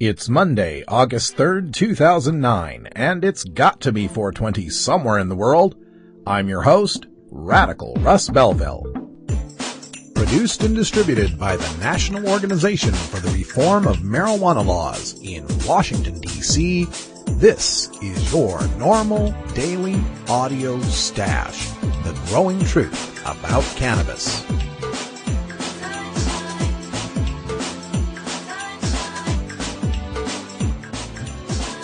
It's Monday, August 3rd, 2009, and it's got to be 420 somewhere in the world. I'm your host, Radical Russ Belville. Produced and distributed by the National Organization for the Reform of Marijuana Laws in Washington, D.C., this is your NORML Daily Audio Stash, the growing truth about cannabis.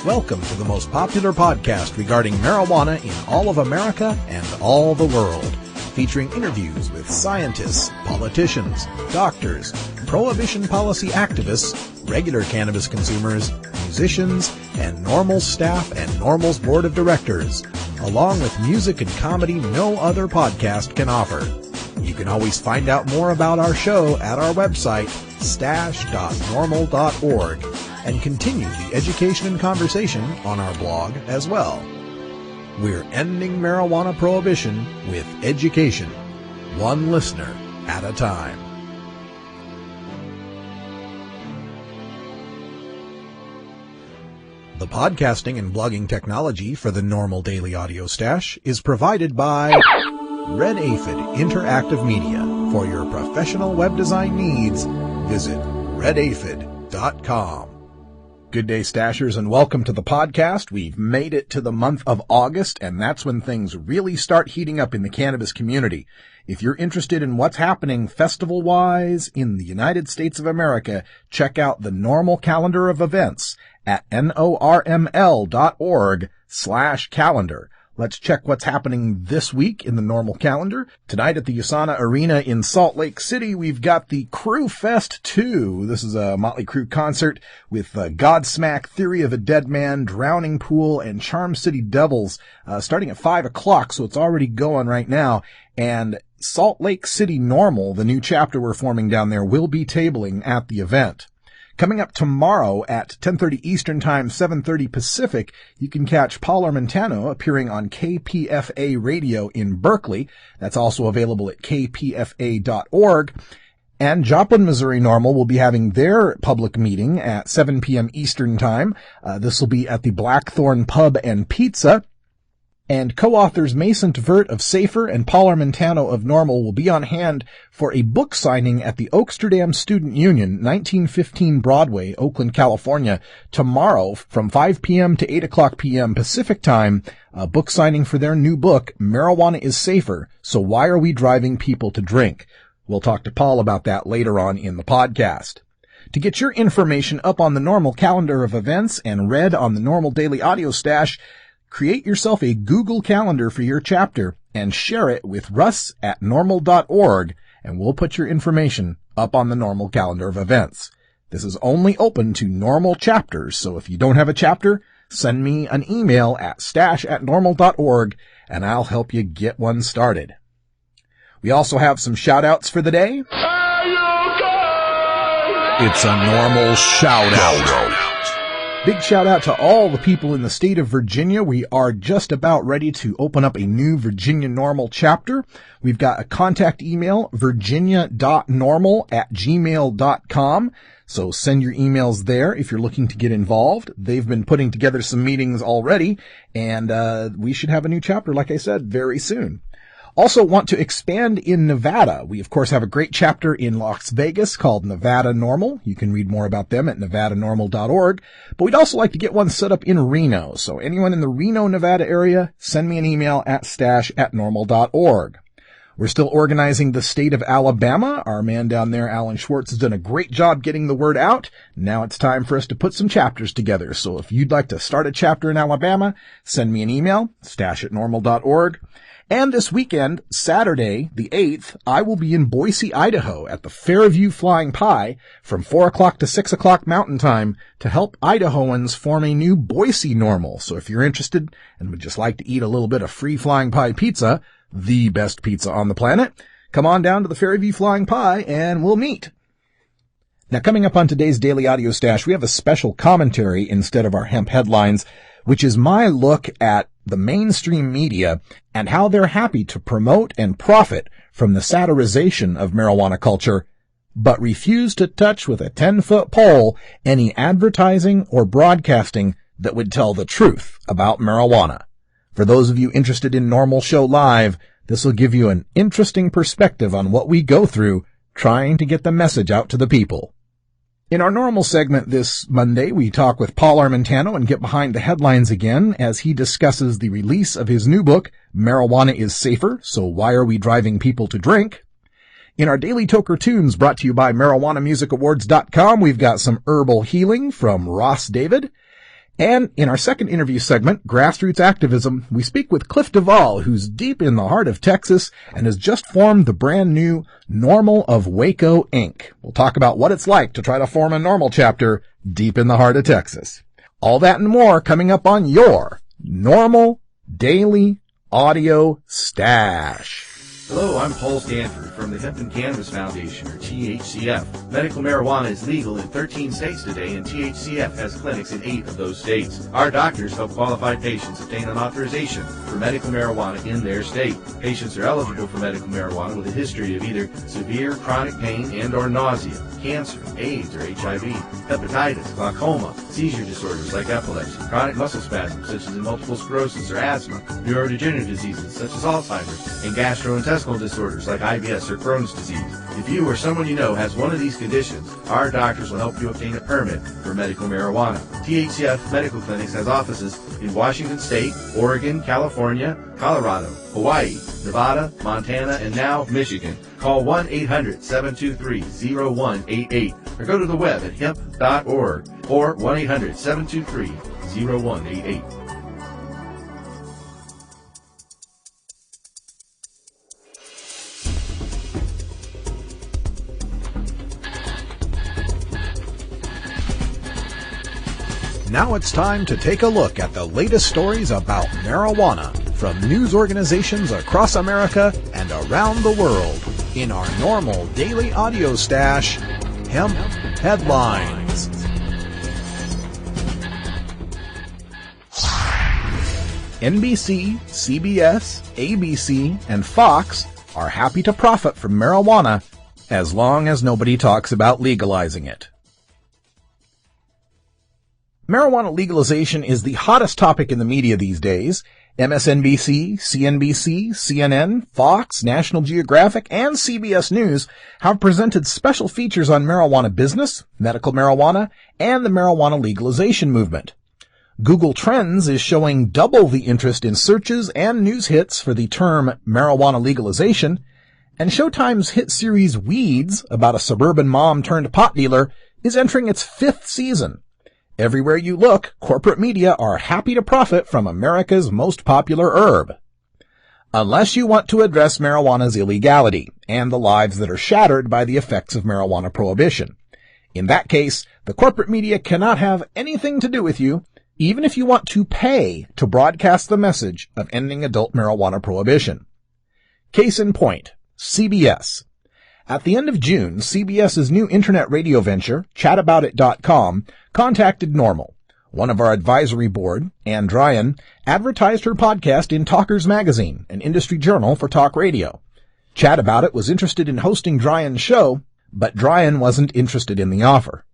Welcome to the most popular podcast regarding marijuana in all of America and all the world, featuring interviews with scientists, politicians, doctors, prohibition policy activists, regular cannabis consumers, musicians, and NORML staff and NORML's board of directors, along with music and comedy no other podcast can offer. You can always find out more about our show at our website, stash.norml.org, and continue the education and conversation on our blog as well. We're ending marijuana prohibition with education, one listener at a time. The podcasting and blogging technology for the NORML Daily Audio Stash is provided by Red Aphid Interactive Media. For your professional web design needs, visit redaphid.com. Good day, Stashers, and welcome to the podcast. We've made it to the month of August, and that's when things really start heating up in the cannabis community. If you're interested in what's happening festival-wise in the United States of America, check out the NORML calendar of events at norml.org/calendar. Let's check what's happening this week in the NORML calendar. Tonight at the USANA Arena in Salt Lake City, we've got the Crew Fest 2. This is a Motley Crue concert with Godsmack, Theory of a Dead Man, Drowning Pool, and Charm City Devils, starting at 5 o'clock, so it's already going right now. And Salt Lake City NORML, the new chapter we're forming down there, will be tabling at the event. Coming up tomorrow at 10:30 Eastern Time, 7:30 Pacific, you can catch Paul Armentano appearing on KPFA Radio in Berkeley. That's also available at kpfa.org. And Joplin, Missouri NORML will be having their public meeting at 7 p.m. Eastern Time. This will be at the Blackthorn Pub and Pizza. And co-authors Mason Tvert of Safer and Paul Armentano of NORML will be on hand for a book signing at the Oaksterdam Student Union, 1915 Broadway, Oakland, California, tomorrow from 5 p.m. to 8 o'clock p.m. Pacific Time, a book signing for their new book, Marijuana is Safer, So Why Are We Driving People to Drink? We'll talk to Paul about that later on in the podcast. To get your information up on the NORML calendar of events and read on the NORML Daily Audio Stash, create yourself a Google Calendar for your chapter and share it with Russ at norml.org, and we'll put your information up on the NORML calendar of events. This is only open to NORML chapters, so if you don't have a chapter, send me an email at stash@norml.org, and I'll help you get one started. We also have some shout-outs for the day. It's a NORML shout-out. Big shout out to all the people in the state of Virginia. We are just about ready to open up a new Virginia NORML chapter. We've got a contact email, virginia.normal@gmail.com. So send your emails there if you're looking to get involved. They've been putting together some meetings already, and we should have a new chapter, like I said, very soon. Also want to expand in Nevada. We, of course, have a great chapter in Las Vegas called Nevada NORML. You can read more about them at nevadanormal.org. But we'd also like to get one set up in Reno. So anyone in the Reno, Nevada area, send me an email at stash@normal.org. We're still organizing the state of Alabama. Our man down there, Alan Schwartz, has done a great job getting the word out. Now it's time for us to put some chapters together. So if you'd like to start a chapter in Alabama, send me an email, stash@normal.org. And this weekend, Saturday, the 8th, I will be in Boise, Idaho at the Fairview Flying Pie from 4 o'clock to 6 o'clock Mountain Time to help Idahoans form a new Boise NORML. So if you're interested and would just like to eat a little bit of free Flying Pie pizza, the best pizza on the planet, come on down to the Fairview Flying Pie and we'll meet. Now, coming up on today's Daily Audio Stash, we have a special commentary instead of our hemp headlines, which is my look at the mainstream media and how they're happy to promote and profit from the satirization of marijuana culture but refuse to touch with a 10-foot pole any advertising or broadcasting that would tell the truth about marijuana. For those of you interested in NORML Show Live, this will give you an interesting perspective on what we go through trying to get the message out to the people. In our NORML segment this Monday, we talk with Paul Armentano and get behind the headlines again as he discusses the release of his new book, Marijuana is Safer, So Why Are We Driving People to Drink? In our Daily Toker Tunes, brought to you by MarijuanaMusicAwards.com, we've got some herbal healing from Ross David. And in our second interview segment, Grassroots Activism, we speak with Cliff Duvall, who's deep in the heart of Texas and has just formed the brand new NORML of Waco, Inc. We'll talk about what it's like to try to form a NORML chapter deep in the heart of Texas. All that and more coming up on your NORML Daily Audio Stash. Hello, I'm Paul Stanford from the Hemp and Cannabis Foundation, or THCF. Medical marijuana is legal in 13 states today, and THCF has clinics in 8 of those states. Our doctors help qualified patients obtain an authorization for medical marijuana in their state. Patients are eligible for medical marijuana with a history of either severe chronic pain and or nausea, cancer, AIDS or HIV, hepatitis, glaucoma, seizure disorders like epilepsy, chronic muscle spasms such as multiple sclerosis or asthma, neurodegenerative diseases such as Alzheimer's, and gastrointestinal disorders like IBS or Crohn's disease. If you or someone you know has one of these conditions, our doctors will help you obtain a permit for medical marijuana. THCF Medical Clinics has offices in Washington State, Oregon, California, Colorado, Hawaii, Nevada, Montana, and now Michigan. Call 1-800-723-0188 or go to the web at hemp.org or 1-800-723-0188. Now it's time to take a look at the latest stories about marijuana from news organizations across America and around the world in our NORML Daily Audio Stash, Hemp Headlines. NBC, CBS, ABC, and Fox are happy to profit from marijuana as long as nobody talks about legalizing it. Marijuana legalization is the hottest topic in the media these days. MSNBC, CNBC, CNN, Fox, National Geographic, and CBS News have presented special features on marijuana business, medical marijuana, and the marijuana legalization movement. Google Trends is showing double the interest in searches and news hits for the term marijuana legalization, and Showtime's hit series Weeds, about a suburban mom turned pot dealer, is entering its 5th season. Everywhere you look, corporate media are happy to profit from America's most popular herb. Unless you want to address marijuana's illegality and the lives that are shattered by the effects of marijuana prohibition. In that case, the corporate media cannot have anything to do with you, even if you want to pay to broadcast the message of ending adult marijuana prohibition. Case in point, CBS. At the end of June, CBS's new internet radio venture, chataboutit.com, contacted NORML. One of our advisory board, Ann Dryan, advertised her podcast in Talkers Magazine, an industry journal for talk radio. Chat About It was interested in hosting Dryan's show, but Dryan wasn't interested in the offer.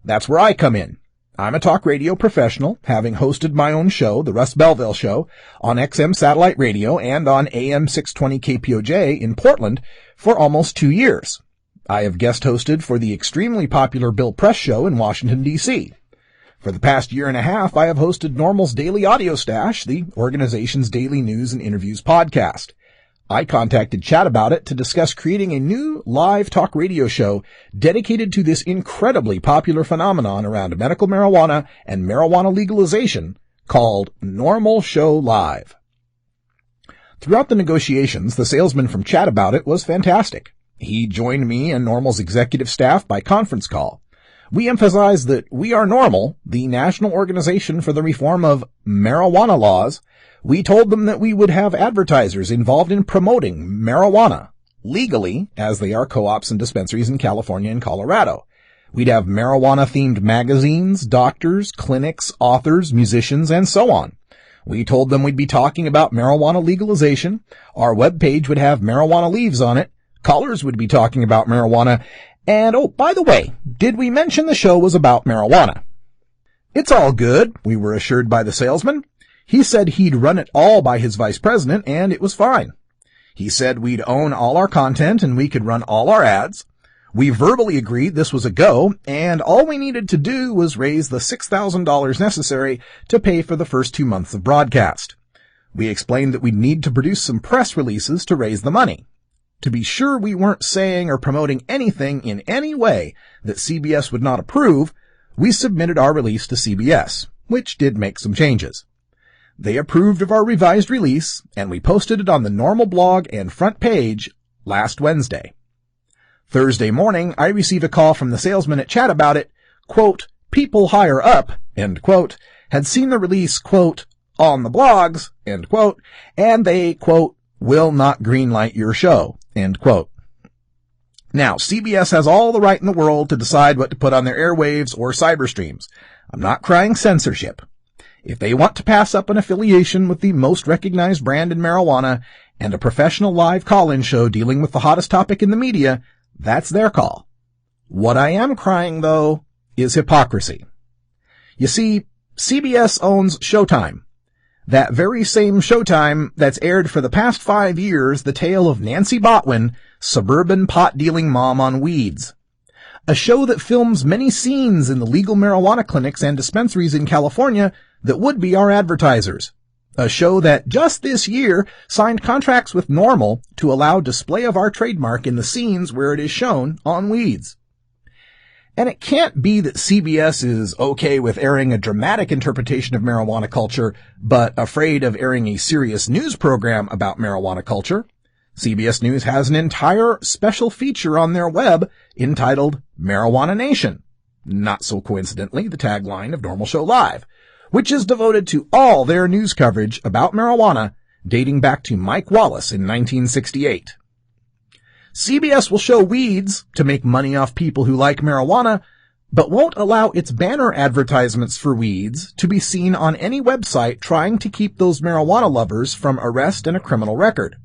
That's where I come in. I'm a talk radio professional, having hosted my own show, The Russ Belville Show, on XM satellite radio and on AM 620 KPOJ in Portland for almost 2 years. I have guest hosted for the extremely popular Bill Press Show in Washington, D.C. For the past year and a half, I have hosted NORML's Daily Audio Stash, the organization's daily news and interviews podcast. I contacted Chat About It to discuss creating a new live talk radio show dedicated to this incredibly popular phenomenon around medical marijuana and marijuana legalization called NORML Show Live. Throughout the negotiations, the salesman from Chat About It was fantastic. He joined me and NORML's executive staff by conference call. We emphasized that We Are NORML, the national organization for the reform of marijuana laws. We told them that we would have advertisers involved in promoting marijuana legally, as they are co-ops and dispensaries in California and Colorado. We'd have marijuana-themed magazines, doctors, clinics, authors, musicians, and so on. We told them we'd be talking about marijuana legalization. Our webpage would have marijuana leaves on it. Callers would be talking about marijuana, And oh, by the way, did we mention the show was about marijuana? It's all good, we were assured by the salesman. He said he'd run it all by his vice president, and it was fine. He said we'd own all our content and we could run all our ads. We verbally agreed this was a go, and all we needed to do was raise the $6,000 necessary to pay for the first 2 months of broadcast. We explained that we'd need to produce some press releases to raise the money. To be sure we weren't saying or promoting anything in any way that CBS would not approve, we submitted our release to CBS, which did make some changes. They approved of our revised release, and we posted it on the NORML blog and front page last Wednesday. Thursday morning, I received a call from the salesman at Chat about it. Quote, people higher up, end quote, had seen the release, quote, on the blogs, end quote, and they, quote, will not greenlight your show, end quote. Now, CBS has all the right in the world to decide what to put on their airwaves or cyber streams. I'm not crying censorship. If they want to pass up an affiliation with the most recognized brand in marijuana and a professional live call-in show dealing with the hottest topic in the media, that's their call. What I am crying, though, is hypocrisy. You see, CBS owns Showtime. That very same Showtime that's aired for the past 5 years the tale of Nancy Botwin, suburban pot-dealing mom on weeds. A show that films many scenes in the legal marijuana clinics and dispensaries in California that would be our advertisers. A show that just this year signed contracts with NORML to allow display of our trademark in the scenes where it is shown on weeds. And it can't be that CBS is okay with airing a dramatic interpretation of marijuana culture, but afraid of airing a serious news program about marijuana culture. CBS News has an entire special feature on their web entitled Marijuana Nation. Not so coincidentally, the tagline of NORML Show Live, which is devoted to all their news coverage about marijuana dating back to Mike Wallace in 1968. CBS will show weeds to make money off people who like marijuana, but won't allow its banner advertisements for weeds to be seen on any website trying to keep those marijuana lovers from arrest and a criminal record.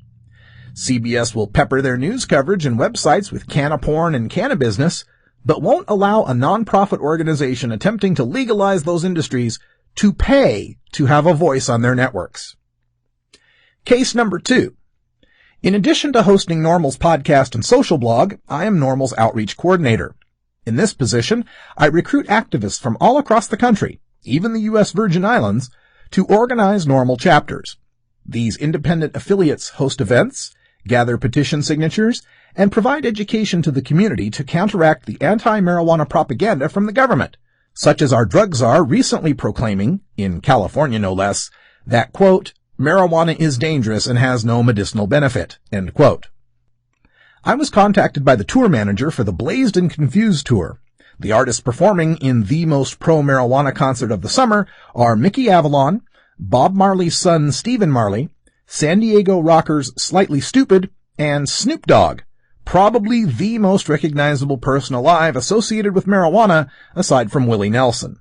CBS will pepper their news coverage and websites with canna porn and canna business, but won't allow a nonprofit organization attempting to legalize those industries to pay to have a voice on their networks. Case number 2. In addition to hosting NORML's podcast and social blog, I am NORML's outreach coordinator. In this position, I recruit activists from all across the country, even the U.S. Virgin Islands, to organize NORML chapters. These independent affiliates host events, gather petition signatures, and provide education to the community to counteract the anti-marijuana propaganda from the government, such as our drug czar recently proclaiming, in California no less, that, quote, marijuana is dangerous and has no medicinal benefit, end quote. I was contacted by the tour manager for the Blazed and Confused tour. The artists performing in the most pro-marijuana concert of the summer are Mickey Avalon, Bob Marley's son Stephen Marley, San Diego rockers Slightly Stupid, and Snoop Dogg, probably the most recognizable person alive associated with marijuana aside from Willie Nelson.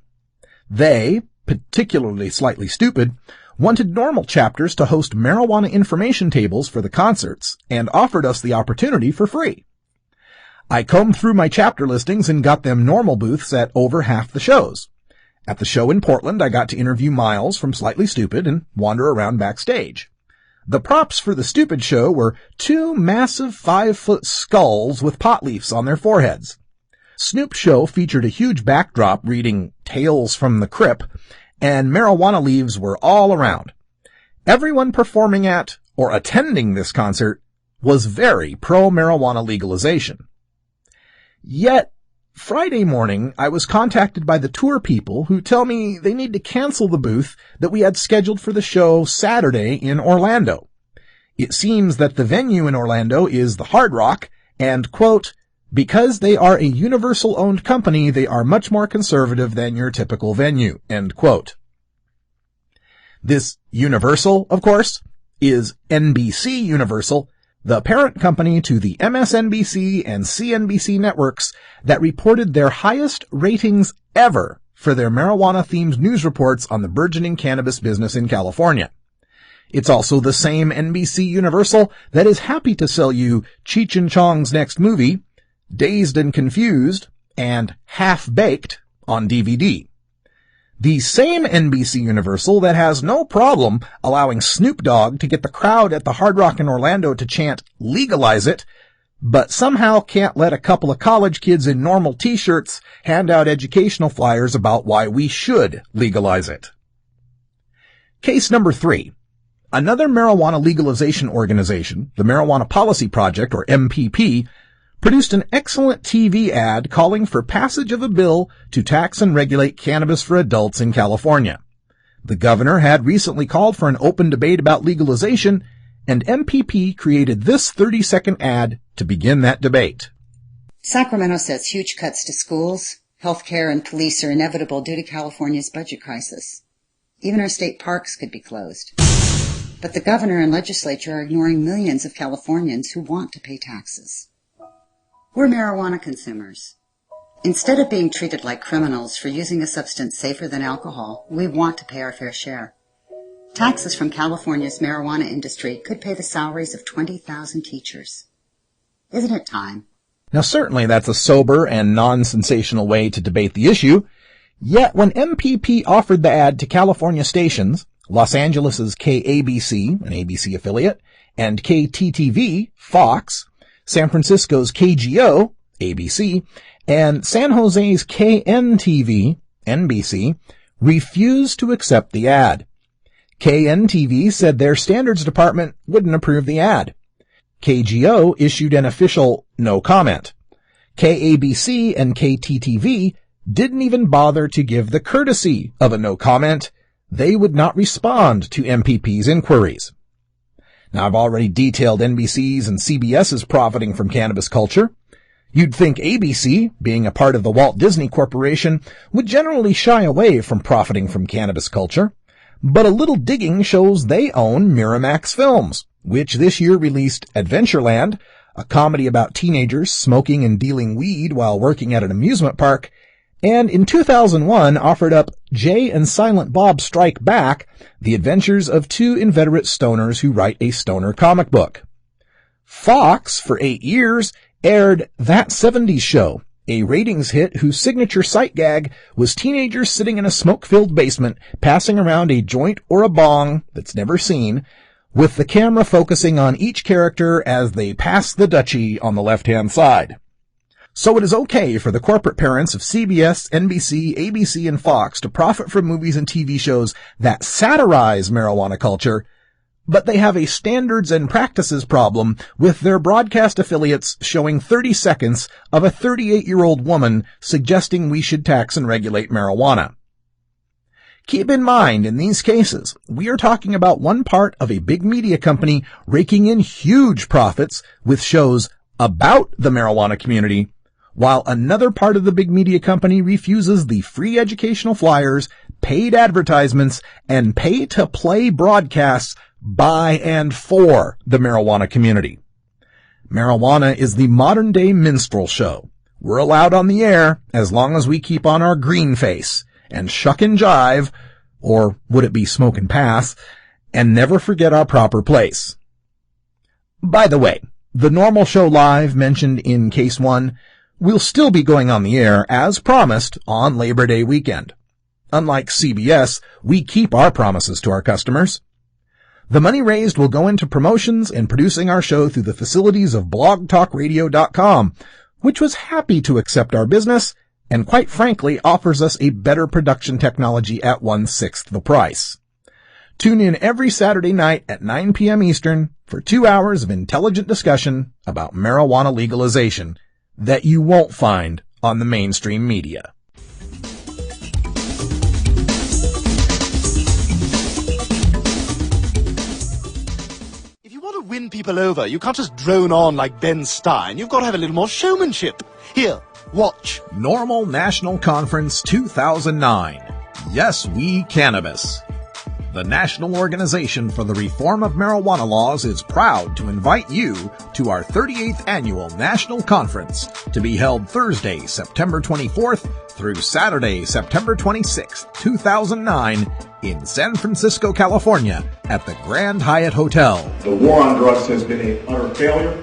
They, particularly Slightly Stupid, wanted NORML chapters to host marijuana information tables for the concerts and offered us the opportunity for free. I combed through my chapter listings and got them NORML booths at over half the shows. At the show in Portland, I got to interview Miles from Slightly Stupid and wander around backstage. The props for the Stupid show were 2 massive 5-foot skulls with pot leaves on their foreheads. Snoop's show featured a huge backdrop reading Tales from the Crypt, and marijuana leaves were all around. Everyone performing at or attending this concert was very pro-marijuana legalization. Yet, Friday morning, I was contacted by the tour people who tell me they need to cancel the booth that we had scheduled for the show Saturday in Orlando. It seems that the venue in Orlando is the Hard Rock, and, quote, because they are a Universal-owned company, they are much more conservative than your typical venue, end quote. This Universal, of course, is NBC Universal, the parent company to the MSNBC and CNBC networks that reported their highest ratings ever for their marijuana-themed news reports on the burgeoning cannabis business in California. It's also the same NBC Universal that is happy to sell you Cheech and Chong's next movie, Dazed and Confused, and Half-Baked on DVD. The same NBC Universal that has no problem allowing Snoop Dogg to get the crowd at the Hard Rock in Orlando to chant, "Legalize it," but somehow can't let a couple of college kids in normal t-shirts hand out educational flyers about why we should legalize it. Case number 3. Another marijuana legalization organization, the Marijuana Policy Project, or MPP, produced an excellent TV ad calling for passage of a bill to tax and regulate cannabis for adults in California. The governor had recently called for an open debate about legalization, and MPP created this 30-second ad to begin that debate. Sacramento says huge cuts to schools, healthcare, and police are inevitable due to California's budget crisis. Even our state parks could be closed. But the governor and legislature are ignoring millions of Californians who want to pay taxes. We're marijuana consumers. Instead of being treated like criminals for using a substance safer than alcohol, we want to pay our fair share. Taxes from California's marijuana industry could pay the salaries of 20,000 teachers. Isn't it time? Now certainly that's a sober and non-sensational way to debate the issue, yet when MPP offered the ad to California stations, Los Angeles' KABC, an ABC affiliate, and KTTV, Fox, San Francisco's KGO, ABC, and San Jose's KNTV, NBC, refused to accept the ad. KNTV said their standards department wouldn't approve the ad. KGO issued an official no comment. KABC and KTTV didn't even bother to give the courtesy of a no comment. They would not respond to MPP's inquiries. Now, I've already detailed NBC's and CBS's profiting from cannabis culture. You'd think ABC, being a part of the Walt Disney Corporation, would generally shy away from profiting from cannabis culture. But a little digging shows they own Miramax Films, which this year released Adventureland, a comedy about teenagers smoking and dealing weed while working at an amusement park, and in 2001 offered up Jay and Silent Bob Strike Back, the adventures of two inveterate stoners who write a stoner comic book. Fox, for 8 years, aired That 70s Show, a ratings hit whose signature sight gag was teenagers sitting in a smoke-filled basement passing around a joint or a bong that's never seen, with the camera focusing on each character as they pass the Dutchie on the left-hand side. So it is okay for the corporate parents of CBS, NBC, ABC, and Fox to profit from movies and TV shows that satirize marijuana culture, but they have a standards and practices problem with their broadcast affiliates showing 30 seconds of a 38-year-old woman suggesting we should tax and regulate marijuana. Keep in mind, in these cases, we are talking about one part of a big media company raking in huge profits with shows about the marijuana community, while another part of the big media company refuses the free educational flyers, paid advertisements, and pay-to-play broadcasts by and for the marijuana community. Marijuana is the modern-day minstrel show. We're allowed on the air as long as we keep on our green face and shuck and jive, or would it be smoke and pass, and never forget our proper place. By the way, the NORML show live mentioned in Case 1 will still be going on the air as promised on Labor Day weekend. Unlike CBS, we keep our promises to our customers. The money raised will go into promotions and producing our show through the facilities of blogtalkradio.com, which was happy to accept our business and quite frankly offers us a better production technology at 1/6 the price. Tune in every Saturday night at 9 p.m. Eastern for 2 hours of intelligent discussion about marijuana legalization that you won't find on the mainstream media. Win people over. You can't just drone on like Ben Stein. You've got to have a little more showmanship. Here, watch. NORML National Conference 2009. Yes, we cannabis. The National Organization for the Reform of Marijuana Laws is proud to invite you to our 38th Annual National Conference to be held Thursday, September 24th through Saturday, September 26th, 2009 in San Francisco, California at the Grand Hyatt Hotel. The war on drugs has been an utter failure.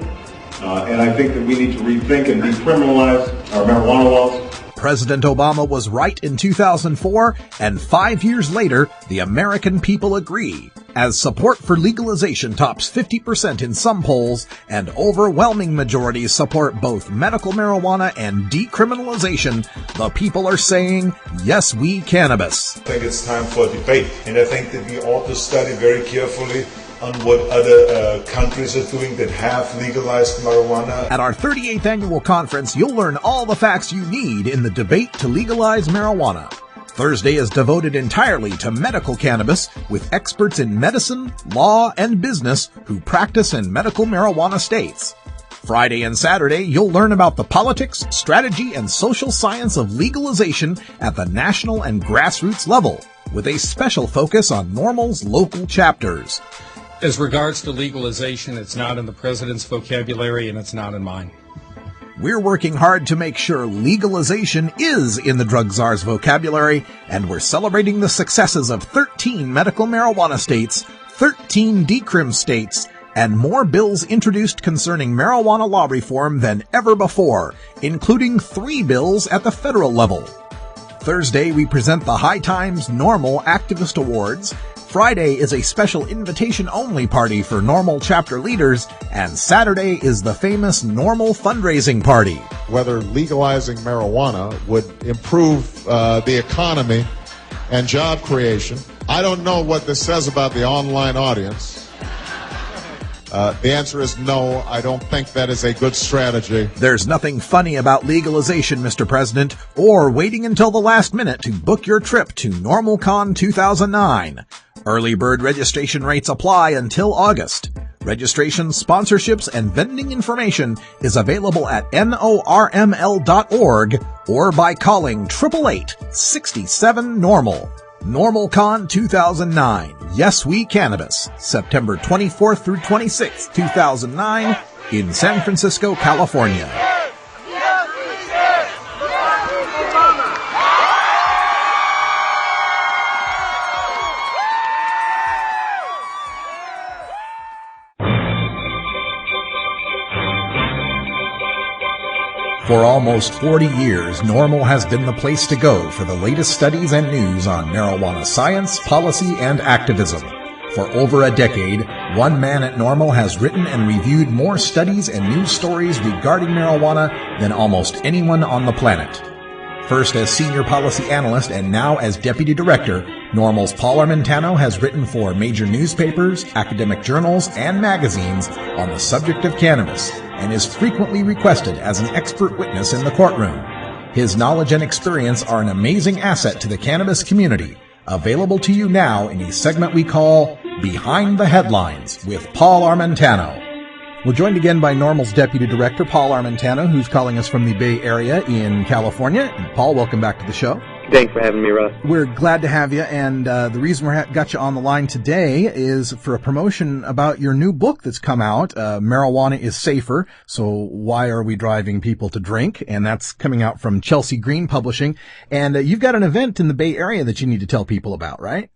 And I think that we need to rethink and decriminalize our marijuana laws. President Obama was right in 2004, and 5 years later, the American people agree. As support for legalization tops 50% in some polls, and overwhelming majorities support both medical marijuana and decriminalization, the people are saying, yes, we cannabis. I think it's time for a debate, and I think that we ought to study very carefully on what other countries are doing that have legalized marijuana. At our 38th annual conference, you'll learn all the facts you need in the debate to legalize marijuana. Thursday is devoted entirely to medical cannabis with experts in medicine, law, and business who practice in medical marijuana states. Friday and Saturday, you'll learn about the politics, strategy, and social science of legalization at the national and grassroots level, with a special focus on NORML's local chapters. As regards to legalization, it's not in the president's vocabulary and it's not in mine. We're working hard to make sure legalization is in the drug czar's vocabulary, and we're celebrating the successes of 13 medical marijuana states, 13 decrim states, and more bills introduced concerning marijuana law reform than ever before, including 3 bills at the federal level. Thursday, we present the High Times NORML Activist Awards. Friday is a special invitation-only party for NORML chapter leaders, and Saturday is the famous NORML fundraising party. Whether legalizing marijuana would improve the economy and job creation. I don't know what this says about the online audience. The answer is no, I don't think that is a good strategy. There's nothing funny about legalization, Mr. President, or waiting until the last minute to book your trip to NORMLCon 2009. Early bird registration rates apply until August. Registration, sponsorships, and vending information is available at norml.org or by calling 888-67-NORML. NORMLCon 2009. Yes, we cannabis. September 24th through 26th, 2009 in San Francisco, California. For almost 40 years, NORML has been the place to go for the latest studies and news on marijuana science, policy, and activism. For over a decade, one man at NORML has written and reviewed more studies and news stories regarding marijuana than almost anyone on the planet. First as senior policy analyst and now as deputy director, NORML's Paul Armentano has written for major newspapers, academic journals, and magazines on the subject of cannabis, and is frequently requested as an expert witness in the courtroom. His knowledge and experience are an amazing asset to the cannabis community, available to you now in a segment we call Behind the Headlines with Paul Armentano. We're joined again by NORML's Deputy Director, Paul Armentano, who's calling us from the Bay Area in California. And Paul, welcome back to the show. Thanks for having me, Russ. We're glad to have you, and the reason we got you on the line today is for a promotion about your new book that's come out, Marijuana is Safer, So Why Are We Driving People to Drink? And that's coming out from Chelsea Green Publishing. And you've got an event in the Bay Area that you need to tell people about, right?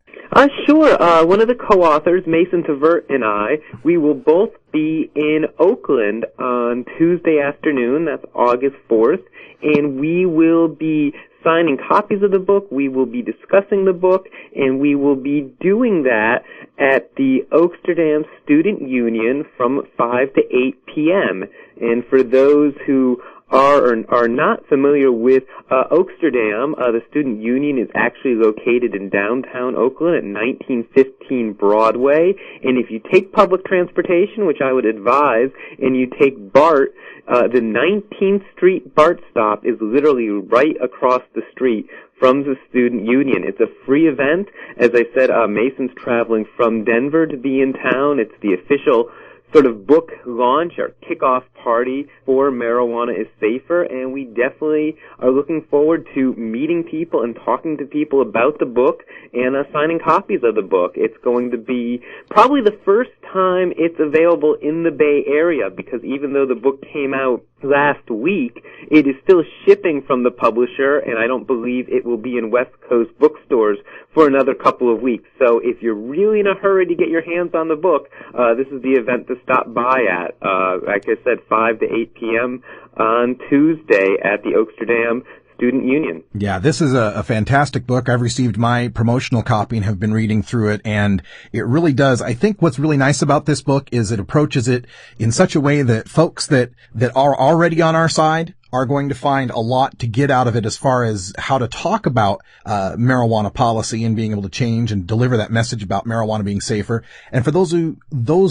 Sure. One of the co-authors, Mason Tavert, and I, we will both be in Oakland on Tuesday afternoon. That's August 4th. And we will be signing copies of the book, we will be discussing the book, and we will be doing that at the Oaksterdam Student Union from 5 to 8 p.m. And for those who are not familiar with Oaksterdam, the Student Union is actually located in downtown Oakland at 1915 Broadway. And if you take public transportation, which I would advise, and you take BART, the 19th Street BART stop is literally right across the street from the Student Union. It's a free event. As I said, Mason's traveling from Denver to be in town. It's the official sort of book launch or kickoff party for Marijuana is Safer, and we definitely are looking forward to meeting people and talking to people about the book and signing copies of the book. It's going to be probably the first time it's available in the Bay Area, because even though the book came out last week, it is still shipping from the publisher, and I don't believe it will be in West Coast bookstores for another couple of weeks. So if you're really in a hurry to get your hands on the book, this is the event to stop by at. Like I said, 5 to 8 p.m. on Tuesday at the Oaksterdam Student Union. Yeah, this is a fantastic book. I've received my promotional copy and have been reading through it, and it really does. I think what's really nice about this book is it approaches it in such a way that folks that are already on our side are going to find a lot to get out of it as far as how to talk about marijuana policy and being able to change and deliver that message about marijuana being safer. And for those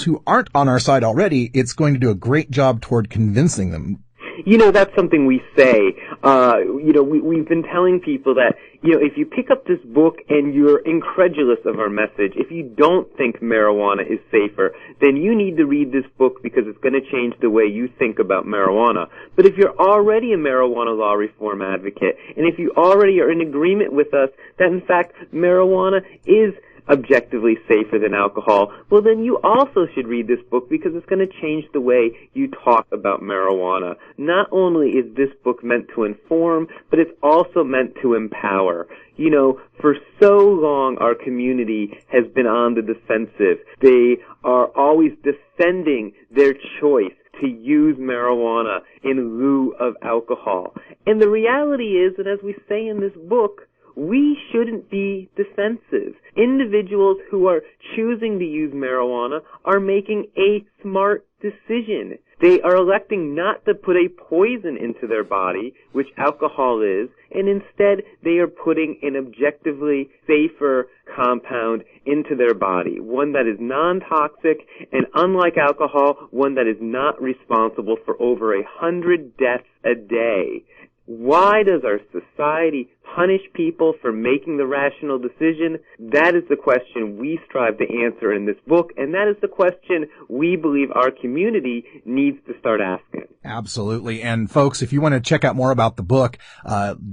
who aren't on our side already, it's going to do a great job toward convincing them. You know, that's something we say. We've been telling people that, if you pick up this book and you're incredulous of our message, if you don't think marijuana is safer, then you need to read this book because it's going to change the way you think about marijuana. But if you're already a marijuana law reform advocate, and if you already are in agreement with us that, in fact, marijuana is objectively safer than alcohol, well, then you also should read this book because it's going to change the way you talk about marijuana. Not only is this book meant to inform, but it's also meant to empower. For so long our community has been on the defensive. They are always defending their choice to use marijuana in lieu of alcohol. And the reality is that, as we say in this book, we shouldn't be defensive. Individuals who are choosing to use marijuana are making a smart decision. They are electing not to put a poison into their body, which alcohol is, and instead they are putting an objectively safer compound into their body, one that is non-toxic, and unlike alcohol, one that is not responsible for over 100 deaths a day. Why does our society punish people for making the rational decision? That is the question we strive to answer in this book, and that is the question we believe our community needs to start asking. Absolutely. And folks, if you want to check out more about the book,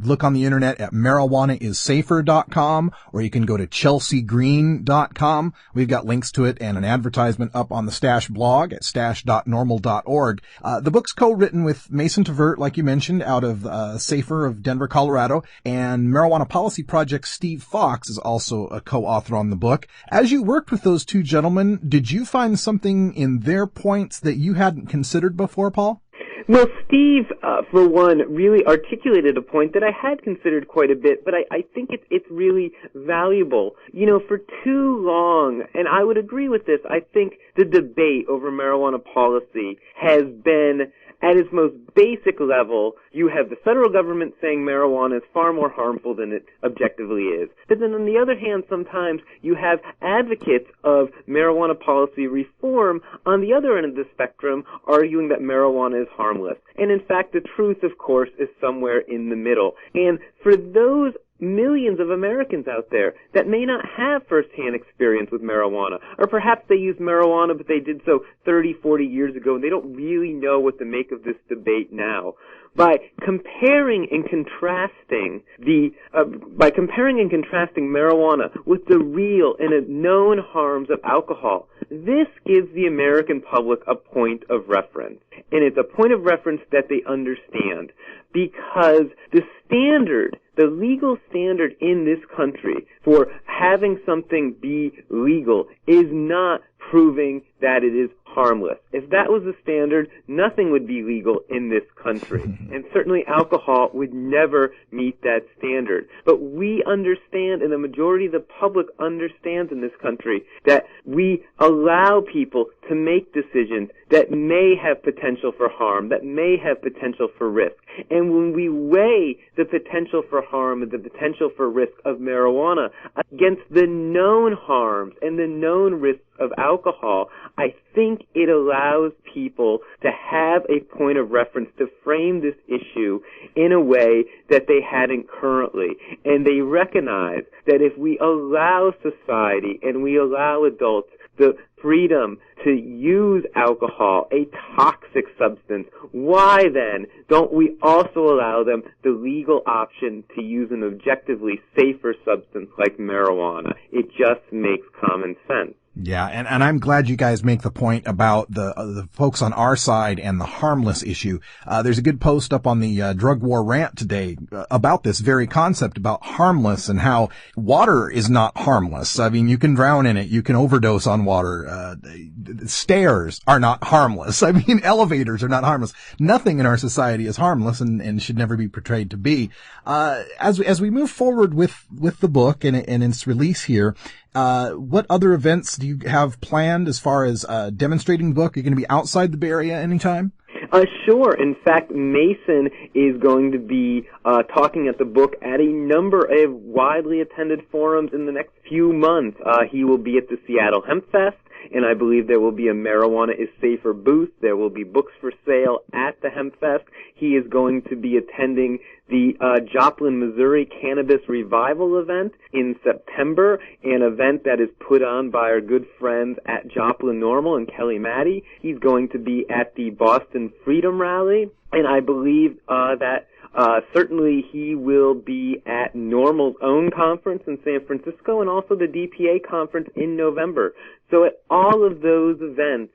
look on the internet at marijuanaissafer.com, or you can go to chelseagreen.com. We've got links to it and an advertisement up on the Stash blog at stash.normal.org. The book's co-written with Mason Tvert, like you mentioned, out of Safer of Denver, Colorado, and Marijuana Policy Project Steve Fox is also a co-author on the book. As you worked with those two gentlemen, did you find something in their points that you hadn't considered before, Paul? Well, Steve, for one, really articulated a point that I had considered quite a bit, but I think it's really valuable. For too long, and I would agree with this, I think the debate over marijuana policy has been, at its most basic level, you have the federal government saying marijuana is far more harmful than it objectively is. But then on the other hand, sometimes you have advocates of marijuana policy reform on the other end of the spectrum arguing that marijuana is harmless. And in fact, the truth, of course, is somewhere in the middle. And for those millions of Americans out there that may not have first-hand experience with marijuana, or perhaps they use marijuana but they did so 30, 40 years ago and they don't really know what to make of this debate now. By comparing and contrasting marijuana with the real and known harms of alcohol, this gives the American public a point of reference. And it's a point of reference that they understand, because the legal standard in this country for having something be legal is not proving that it is harmless. If that was the standard, nothing would be legal in this country. And certainly alcohol would never meet that standard. But we understand, and the majority of the public understands in this country, that we allow people to make decisions that may have potential for harm, that may have potential for risk. And when we weigh the potential for harm and the potential for risk of marijuana against the known harms and the known risks of alcohol, I think it allows people to have a point of reference to frame this issue in a way that they hadn't currently. And they recognize that if we allow society and we allow adults the freedom to use alcohol, a toxic substance, why then don't we also allow them the legal option to use an objectively safer substance like marijuana? It just makes common sense. Yeah, and I'm glad you guys make the point about the folks on our side and the harmless issue. There's a good post up on the drug war rant today about this very concept about harmless and how water is not harmless. I mean, you can drown in it. You can overdose on water. Stairs are not harmless. I mean, elevators are not harmless. Nothing in our society is harmless and should never be portrayed to be. As we move forward with the book and its release here, what other events do you have planned as far as demonstrating the book? Are you going to be outside the Bay Area anytime? Sure. In fact, Mason is going to be talking at the book at a number of widely attended forums in the next few months. He will be at the Seattle Hemp Fest, and I believe there will be a Marijuana is Safer booth. There will be books for sale at the Hemp Fest. He is going to be attending the Joplin, Missouri Cannabis Revival event in September, an event that is put on by our good friends at Joplin NORML and Kelly Maddie. He's going to be at the Boston Freedom Rally, and I believe that certainly he will be at NORML's own conference in San Francisco and also the DPA conference in November. So at all of those events,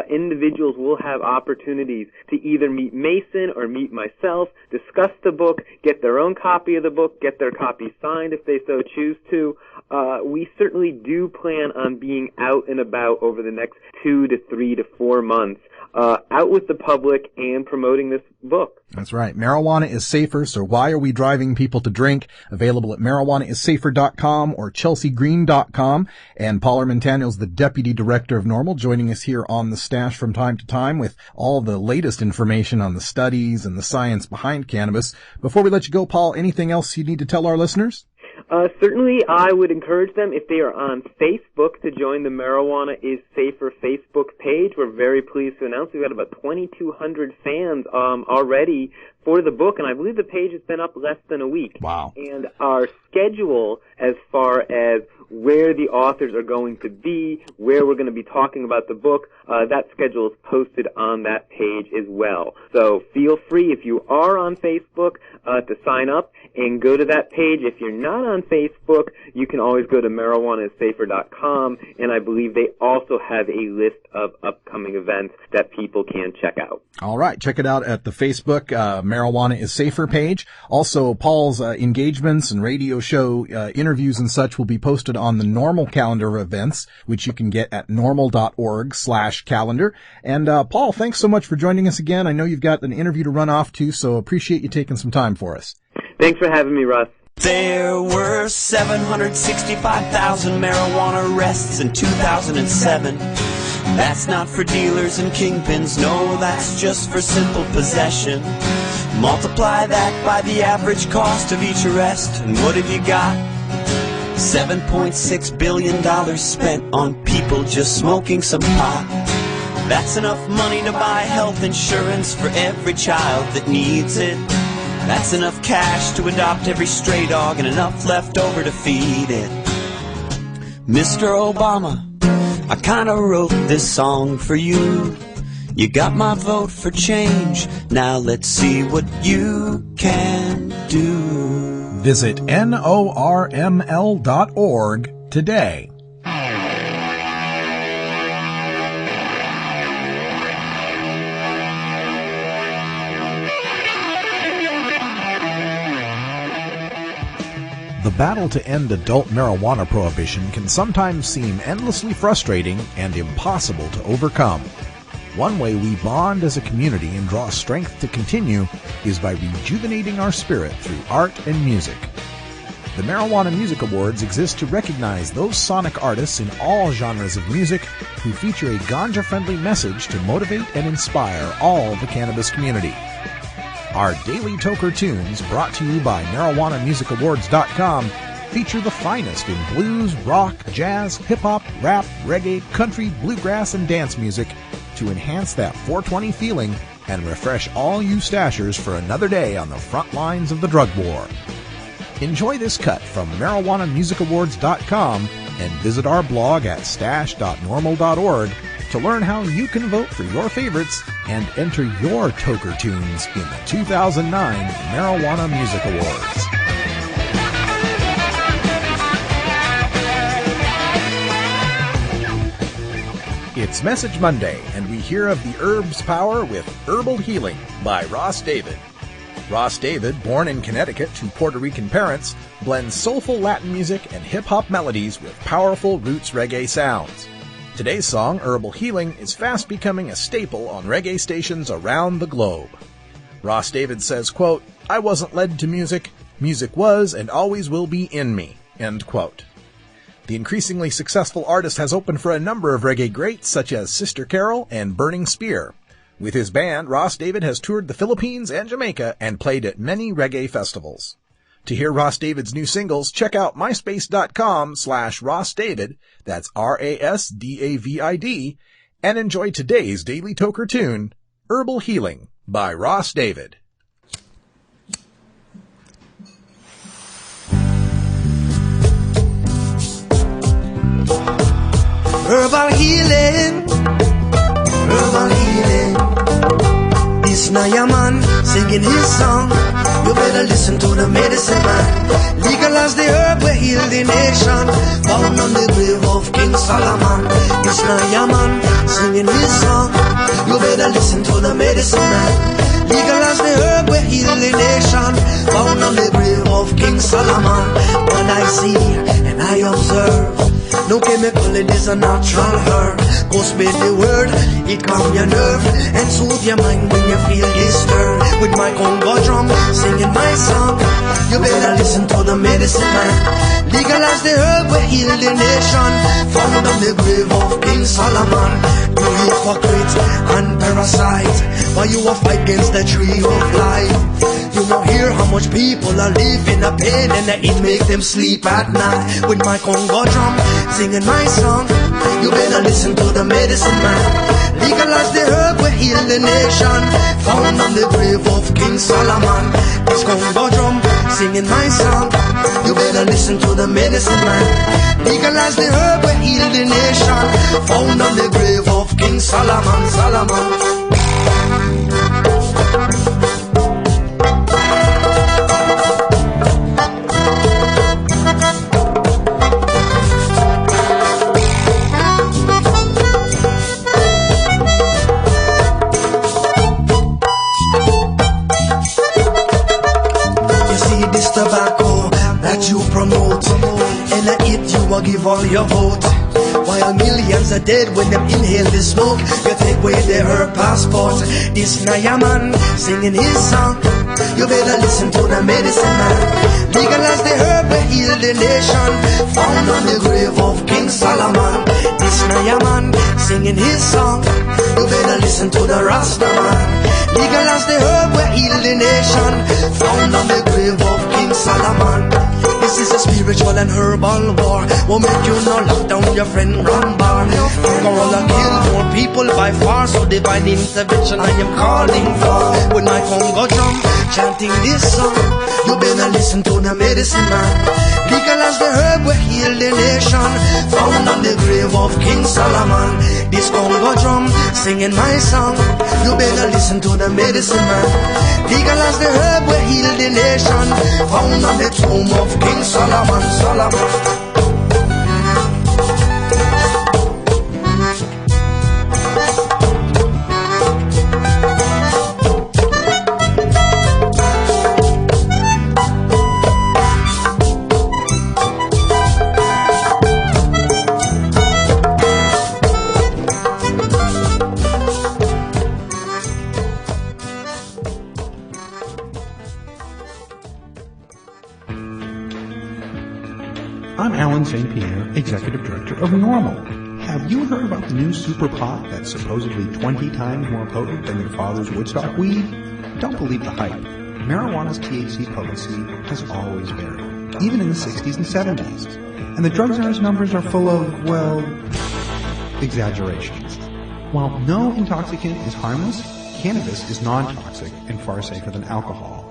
individuals will have opportunities to either meet Mason or meet myself, discuss the book, get their own copy of the book, get their copy signed if they so choose to. We certainly do plan on being out and about over the next 2 to 3 to 4 months, out with the public and promoting this book. That's right. Marijuana is safer, so why are we driving people to drink? Available at marijuanaissafer.com or chelseagreen.com. And Paul Armentaniel's the Deputy Director of NORML, joining us here on The Stash from time to time with all the latest information on the studies and the science behind cannabis. Before we let you go, Paul, anything else you need to tell our listeners? Certainly, I would encourage them, if they are on Facebook, to join the Marijuana is Safer Facebook page. We're very pleased to announce we've got about 2,200 fans already for the book, and I believe the page has been up less than a week. Wow. And our schedule as far as where the authors are going to be, where we're going to be talking about the book, that schedule is posted on that page as well. So feel free, if you are on Facebook, to sign up and go to that page. If you're not on Facebook, you can always go to marijuanaissafer.com, and I believe they also have a list of upcoming events that people can check out. All right. Check it out at the Facebook Marijuana is Safer page. Also, Paul's engagements and radio show interviews and such will be posted on the NORML calendar of events, which you can get at norml.org/calendar. And Paul, thanks so much for joining us again. I know you've got an interview to run off to, so appreciate you taking some time for us. Thanks for having me, Russ. There were 765,000 marijuana arrests in 2007. That's not for dealers and kingpins, no, that's just for simple possession. Multiply that by the average cost of each arrest, and what have you got? $7.6 billion spent on people just smoking some pot. That's enough money to buy health insurance for every child that needs it. That's enough cash to adopt every stray dog and enough left over to feed it. Mr. Obama, I kinda wrote this song for you. You got my vote for change. Now let's see what you can do. Visit NORML.org today. The battle to end adult marijuana prohibition can sometimes seem endlessly frustrating and impossible to overcome. One way we bond as a community and draw strength to continue is by rejuvenating our spirit through art and music. The Marijuana Music Awards exist to recognize those sonic artists in all genres of music who feature a ganja-friendly message to motivate and inspire all the cannabis community. Our daily Toker tunes, brought to you by MarijuanaMusicAwards.com, feature the finest in blues, rock, jazz, hip-hop, rap, reggae, country, bluegrass, and dance music to enhance that 420 feeling and refresh all you stashers for another day on the front lines of the drug war. Enjoy this cut from MarijuanaMusicAwards.com and visit our blog at stash.norml.org to learn how you can vote for your favorites and enter your Toker tunes in the 2009 Marijuana Music Awards. It's Message Monday, and we hear of the herb's power with Herbal Healing by Ross David. Ross David, born in Connecticut to Puerto Rican parents, blends soulful Latin music and hip-hop melodies with powerful roots reggae sounds. Today's song, Herbal Healing, is fast becoming a staple on reggae stations around the globe. Ross David says, quote, "I wasn't led to music. Music was and always will be in me," end quote. The increasingly successful artist has opened for a number of reggae greats such as Sister Carol and Burning Spear. With his band, Ross David has toured the Philippines and Jamaica and played at many reggae festivals. To hear Ross David's new singles, check out myspace.com/Ross David, that's RASDAVID, and enjoy today's Daily Toker tune, Herbal Healing by Ross David. Herbal healing, herbal healing. This Naya man singing his song. You better listen to the medicine man. Legalize the herb will heal the nation. Found on the grave of King Solomon. This Naya man singing his song. You better listen to the medicine man. Legalize the herb will heal the nation. Found on the grave of King Solomon. What I see and I observe, no chemical, it is a natural herb. Go spread the word, it calm your nerve and soothe your mind when you feel disturbed. With my Congo drum, singing my song, you better listen to the medicine man. Legalize the herb, we heal the nation. Found on the grave of King Solomon. You hypocrite and parasite, why you a fight against the tree of life? You know hear how much people are living a pain and it make them sleep at night. With my Congo drum, singing my song, you better listen to the medicine man. Legalize the herb, we heal the nation. Found on the grave of King Solomon. This Congo drum, singing my song, you better listen to the medicine man. Legalize the herb, we heal the nation. Found on the grave of King Solomon, Solomon. Tobacco that you promote, and at it you will give all your vote. While millions are dead when them inhale the smoke, you take away their herb passport. This Naya man singing his song, you better listen to the medicine man. Legalize the herb, we heal the nation. Found on the grave of King Solomon. This Naya man singing his song, you better listen to the Rasta man. Legalize the herb, we heal the nation. Found on the grave of King Solomon. This is a spiritual and herbal war. Won't make you no lock down your friend Rambar. Alcohol will kill more people by far, so divine intervention I am calling for. With my Congo drum, chanting this song, you better listen to the medicine man. Legalize the herb, we heal the nation. Found on the grave of King Solomon. This Congo drum, singing my song, you better listen to the medicine man. Legalize the herb, we heal the nation. Found on the tomb of King Solomon, Solomon. I'm Alan St. Pierre, Executive Director of NORML. Have you heard about the new super pot that's supposedly 20 times more potent than your father's Woodstock weed? Don't believe the hype. Marijuana's THC potency has always varied, even in the 60s and 70s. And the drug czar's numbers are full of, well, exaggerations. While no intoxicant is harmless, cannabis is non-toxic and far safer than alcohol.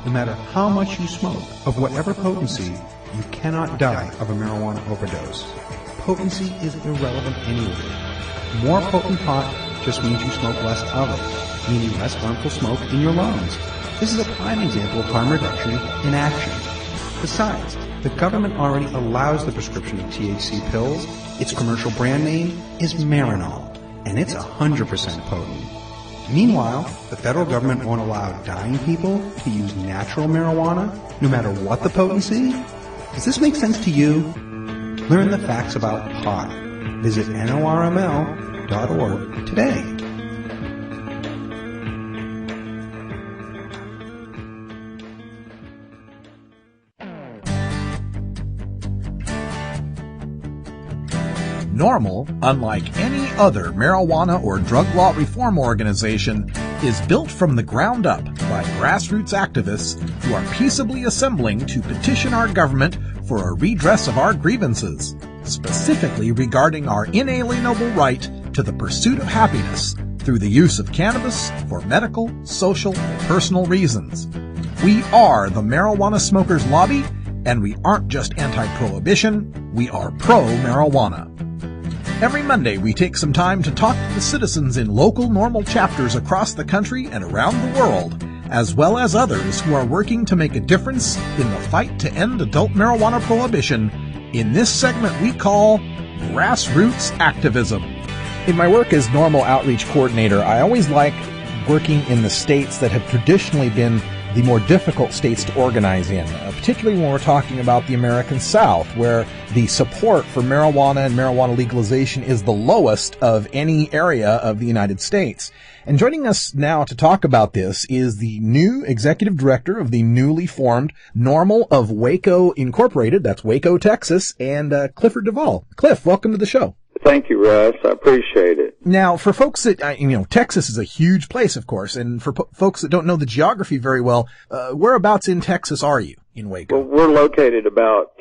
No matter how much you smoke, of whatever potency, you cannot die of a marijuana overdose. Potency is irrelevant anyway. More potent pot just means you smoke less of it, meaning less harmful smoke in your lungs. This is a prime example of harm reduction in action. Besides, the government already allows the prescription of THC pills. Its commercial brand name is Marinol, and it's 100% potent. Meanwhile, the federal government won't allow dying people to use natural marijuana, no matter what the potency. Does this make sense to you? Learn the facts about pot. Visit NORML.org today. NORML, unlike any other marijuana or drug law reform organization, is built from the ground up by grassroots activists who are peaceably assembling to petition our government for a redress of our grievances, specifically regarding our inalienable right to the pursuit of happiness through the use of cannabis for medical, social, and personal reasons. We are the Marijuana Smokers Lobby, and we aren't just anti-prohibition, we are pro-marijuana. Every Monday, we take some time to talk to the citizens in local NORML chapters across the country and around the world, as well as others who are working to make a difference in the fight to end adult marijuana prohibition in this segment we call Grassroots Activism. In my work as NORML Outreach Coordinator, I always like working in the states that have traditionally been the more difficult states to organize in, particularly when we're talking about the American South, where the support for marijuana and marijuana legalization is the lowest of any area of the United States. And joining us now to talk about this is the new executive director of the newly formed NORML of Waco Incorporated, that's Waco, Texas, and Clifford Duvall. Cliff, welcome to the show. Thank you, Russ. I appreciate it. Now, for folks that, Texas is a huge place, of course, and for folks that don't know the geography very well, whereabouts in Texas are you in Waco? Well, we're located about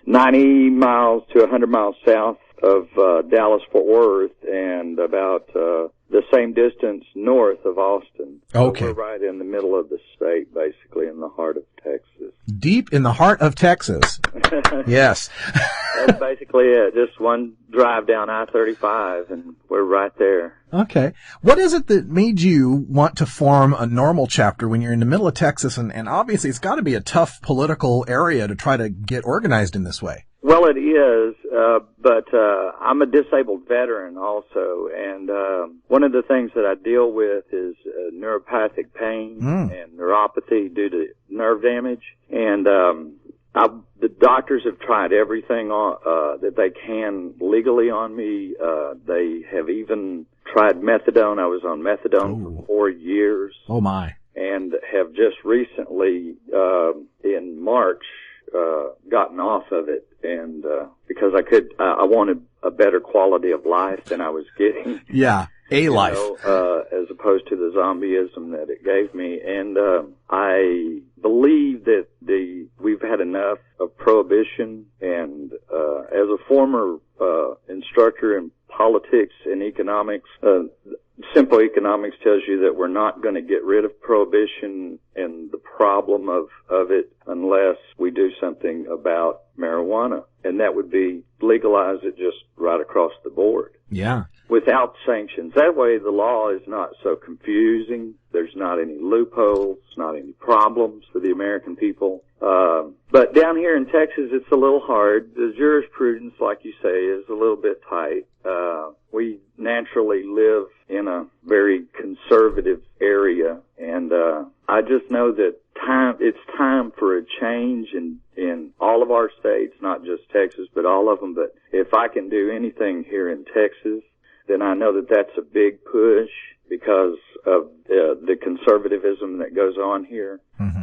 90 miles to 100 miles south of Dallas-Fort Worth and about the same distance north of Austin. Okay. So we're right in the middle of the state, basically in the heart of Texas. Deep in the heart of Texas. Yes. That's basically it. Just one drive down I-35, and we're right there. Okay. What is it that made you want to form a NORML chapter when you're in the middle of Texas? And obviously it's got to be a tough political area to try to get organized in this way. Well, it is, but I'm a disabled veteran also, and one of the things that I deal with is neuropathic pain and neuropathy due to nerve damage, and the doctors have tried everything that they can legally on me. They have even tried methadone. I was on methadone for 4 years. Oh, my. And have just recently, in March, gotten off of it, and because I wanted a better quality of life than I was getting. Yeah, life. As opposed to the zombieism that it gave me. And I believe that we've had enough of prohibition, and as a former instructor in politics and economics, simple economics tells you that we're not going to get rid of prohibition and the problem of it unless we do something about marijuana. And that would be legalize it just right across the board. Yeah. Without sanctions. That way the law is not so confusing. There's not any loopholes, not any problems for the American people. But down here in Texas, it's a little hard. The jurisprudence, like you say, is a little bit tight. We naturally live in a very conservative area, and I just know that it's time for a change in all of our states, not just Texas, but all of them. But if I can do anything here in Texas, then I know that that's a big push because of the conservatism that goes on here. Mm-hmm.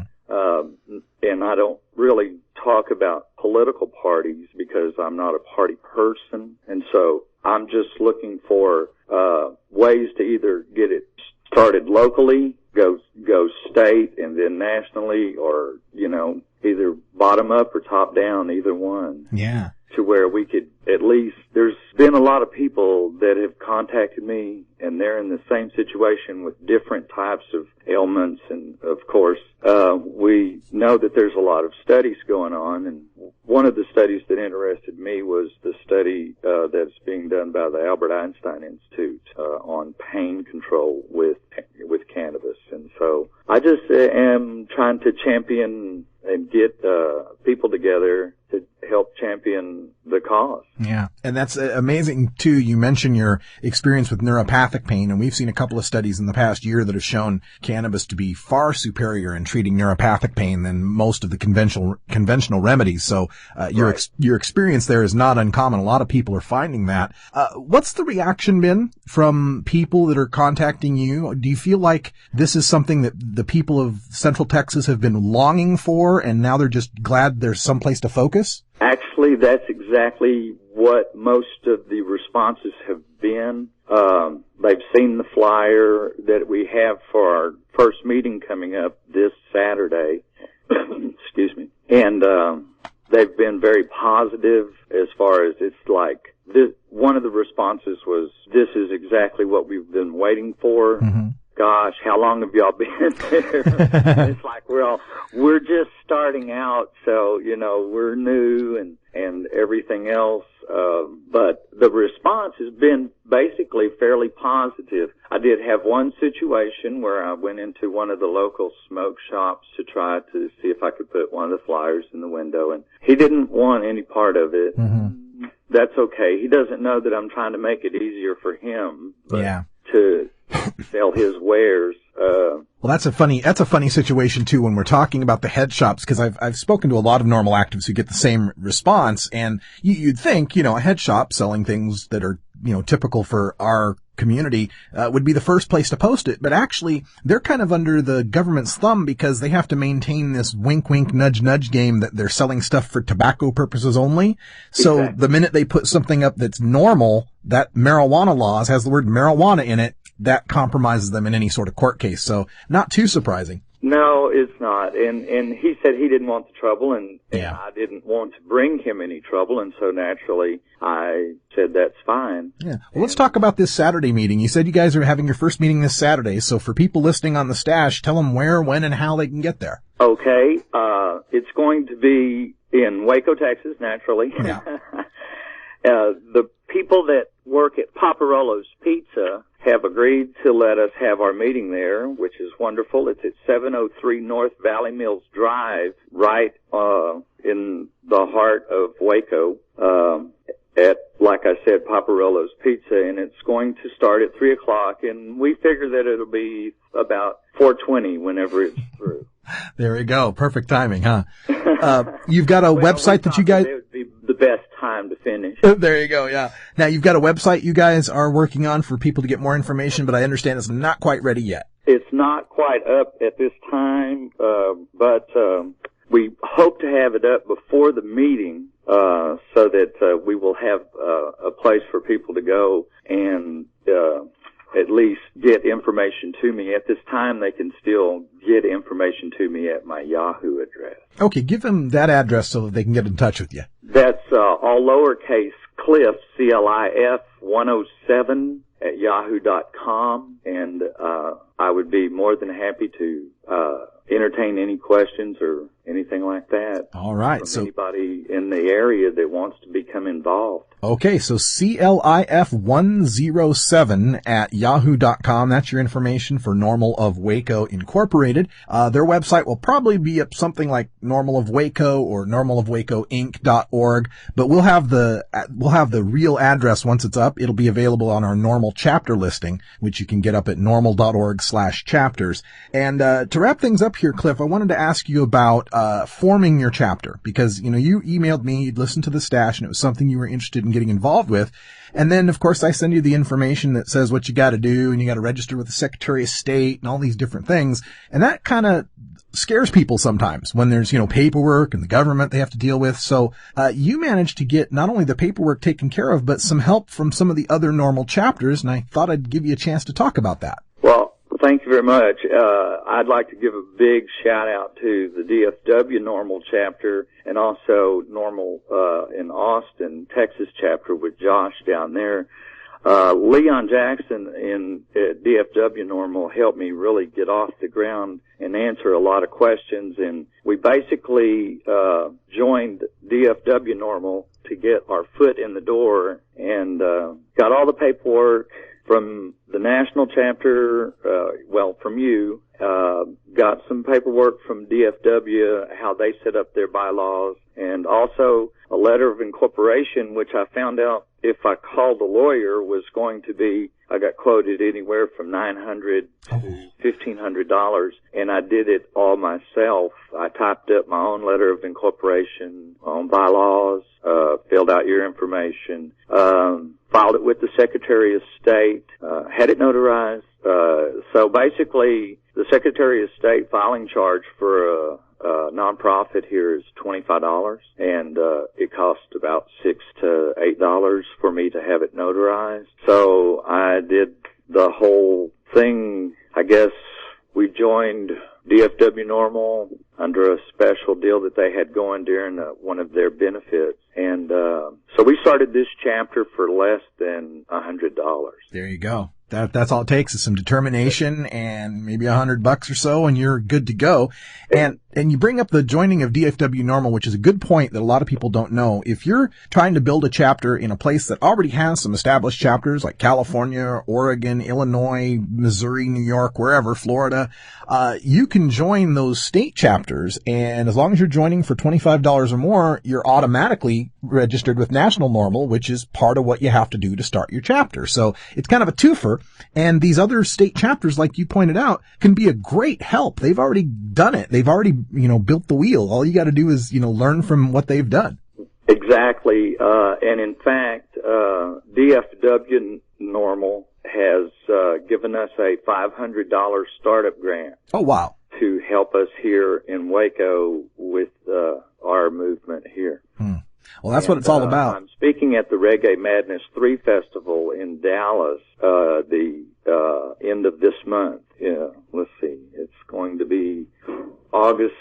And I don't really talk about political parties because I'm not a party person. And so I'm just looking for ways to either get it started locally, go state, and then nationally, or, either bottom up or top down, either one. Yeah. to where we could at least, there's been a lot of people that have contacted me and they're in the same situation with different types of ailments. And of course, we know that there's a lot of studies going on, and one of the studies that interested me was the study that's being done by the Albert Einstein Institute on pain control with cannabis. And so I just am trying to champion and get people together to help champion the cause. Yeah. And that's amazing too. You mentioned your experience with neuropathic pain, and we've seen a couple of studies in the past year that have shown cannabis to be far superior in treating neuropathic pain than most of the conventional remedies. So your experience there is not uncommon. A lot of people are finding that. What's the reaction been from people that are contacting you? Do you feel like this is something that the people of Central Texas have been longing for, and now they're just glad there's someplace to focus? Actually, that's exactly what most of the responses have been. They've seen the flyer that we have for our first meeting coming up this Saturday. Excuse me. And they've been very positive as far as it's like this. One of the responses was, "This is exactly what we've been waiting for." Mm-hmm. Gosh, how long have y'all been there? It's like, well, we're just starting out, so, we're new and everything else. But the response has been basically fairly positive. I did have one situation where I went into one of the local smoke shops to try to see if I could put one of the flyers in the window, and he didn't want any part of it. Mm-hmm. That's okay. He doesn't know that I'm trying to make it easier for him. Yeah. To sell his wares. Well, that's a funny situation too when we're talking about the head shops, because I've spoken to a lot of NORML activists who get the same response, and you'd think, a head shop selling things that are, typical for our community, would be the first place to post it. But actually, they're kind of under the government's thumb because they have to maintain this wink, wink, nudge, nudge game that they're selling stuff for tobacco purposes only. So exactly. The minute they put something up that's normal, that marijuana laws has the word marijuana in it, that compromises them in any sort of court case. So not too surprising. No, it's not. And he said he didn't want the trouble, and I didn't want to bring him any trouble, and so naturally I said that's fine. Yeah. Well, let's talk about this Saturday meeting. You said you guys are having your first meeting this Saturday, so for people listening on the stash, tell them where, when, and how they can get there. Okay. It's going to be in Waco, Texas, naturally. Yeah. The people that work at Paparolo's Pizza have agreed to let us have our meeting there, which is wonderful. It's at 703 North Valley Mills Drive, right in the heart of Waco, at, like I said, Paparolo's Pizza, and it's going to start at 3 o'clock, and we figure that it'll be about 4:20 whenever it's through. There we go. Perfect timing, huh? You've got a website that you guys... It would be the best time to finish. There you go, yeah. Now, you've got a website you guys are working on for people to get more information, but I understand it's not quite ready yet. It's not quite up at this time, but we hope to have it up before the meeting, so that we will have a place for people to go and at least get information to me. At this time, they can still get information to me at my Yahoo address. Okay, give them that address so that they can get in touch with you. That's all lowercase Cliff, CLIF 107 at yahoo.com, and I would be more than happy to entertain any questions or anything like that. All right. From anybody in the area that wants to become involved. Okay, so CLIF 107 at yahoo.com. That's your information for NORML of Waco Incorporated. Their website will probably be up something like NORML of Waco or normalofwacoinc.org, but we'll have the real address once it's up. It'll be available on our NORML chapter listing, which you can get up at norml.org/chapters. And to wrap things up here, Cliff, I wanted to ask you about forming your chapter, because you emailed me, you'd listened to the stash, and it was something you were interested in getting involved with. And then, of course, I send you the information that says what you got to do, and you got to register with the Secretary of State and all these different things. And that kind of scares people sometimes when there's, paperwork and the government they have to deal with. So, you managed to get not only the paperwork taken care of, but some help from some of the other NORML chapters. And I thought I'd give you a chance to talk about that. Well, thank you very much. I'd like to give a big shout out to the DFW NORML chapter and also NORML in Austin, Texas chapter with Josh down there. Leon Jackson in DFW NORML helped me really get off the ground and answer a lot of questions, and we basically joined DFW NORML to get our foot in the door and got all the paperwork from the national chapter, from you, got some paperwork from DFW, how they set up their bylaws, and also a letter of incorporation, which I found out if I called a lawyer was going to be, I got quoted anywhere from $900 to $1,500, and I did it all myself. I typed up my own letter of incorporation, my own bylaws, filled out your information, filed it with the Secretary of State, had it notarized. So basically, the Secretary of State filing charge for a nonprofit here is $25, and it costs about $6 to $8 for me to have it notarized. So I did the whole thing. I guess we joined DFW NORML under a special deal that they had going during one of their benefits, and so we started this chapter for less than $100. There you go. That's all it takes is some determination and maybe $100 or so, and you're good to go. And you bring up the joining of DFW NORML, which is a good point that a lot of people don't know. If you're trying to build a chapter in a place that already has some established chapters like California, Oregon, Illinois, Missouri, New York, wherever, Florida, you can join those state chapters. And as long as you're joining for $25 or more, you're automatically registered with National NORML, which is part of what you have to do to start your chapter. So it's kind of a twofer. And these other state chapters, like you pointed out, can be a great help. They've already done it. They've already, built the wheel. All you got to do is, learn from what they've done. Exactly. And in fact, DFW NORML has given us a $500 startup grant. Oh, wow. To help us here in Waco with our movement here. Well, that's what it's all about. I'm speaking at the Reggae Madness 3 Festival in Dallas the end of this month. Let's see. It's going to be August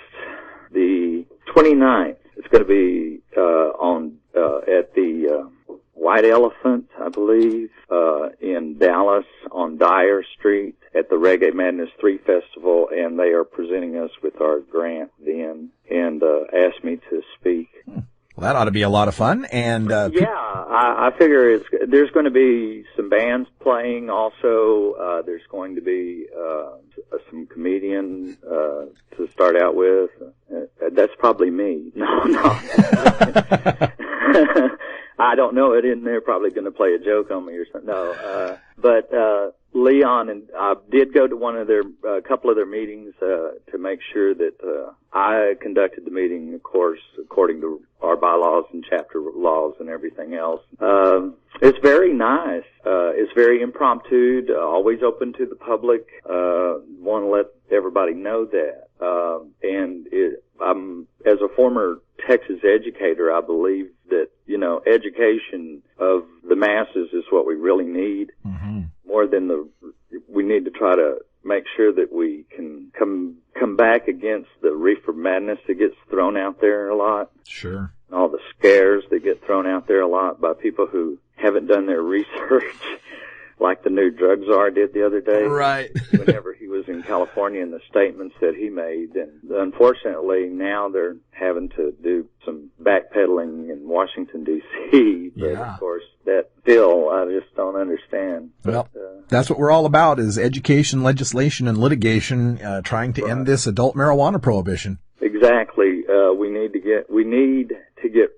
the 29th. It's going to be at the White Elephant, I believe, in Dallas on Dyer Street at the Reggae Madness 3 Festival, and they are presenting us with our grant then and asked me to speak. Well, that ought to be a lot of fun. And I figure there's going to be some bands playing also. There's going to be some comedian to start out with. That's probably me. No. I don't know it in there. Probably going to play a joke on me or something. No, but Leon and I did go to a couple of their meetings to make sure that I conducted the meeting, of course, according to our bylaws and chapter laws and everything else. It's very nice. It's very impromptu. Always open to the public. Want to let everybody know that. And as a former Texas educator, I believe that, education of the masses is what we really need. Mm-hmm. More than we need to try to make sure that we can come back against the reefer madness that gets thrown out there a lot. Sure. All the scares that get thrown out there a lot by people who haven't done their research, like the new drug czar did the other day. Right. Whenever he was in California and the statements that he made. And unfortunately, now they're having to do some backpedaling in Washington, D.C. But, of course, that bill, I just don't understand. Well, that's what we're all about is education, legislation, and litigation, trying to end this adult marijuana prohibition. Exactly. We need to get,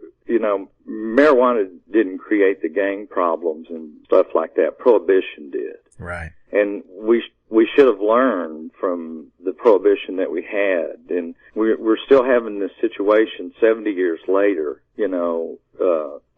marijuana didn't create the gang problems and stuff like that. Prohibition did. Right. And we should have learned from the prohibition that we had. And we're still having this situation 70 years later,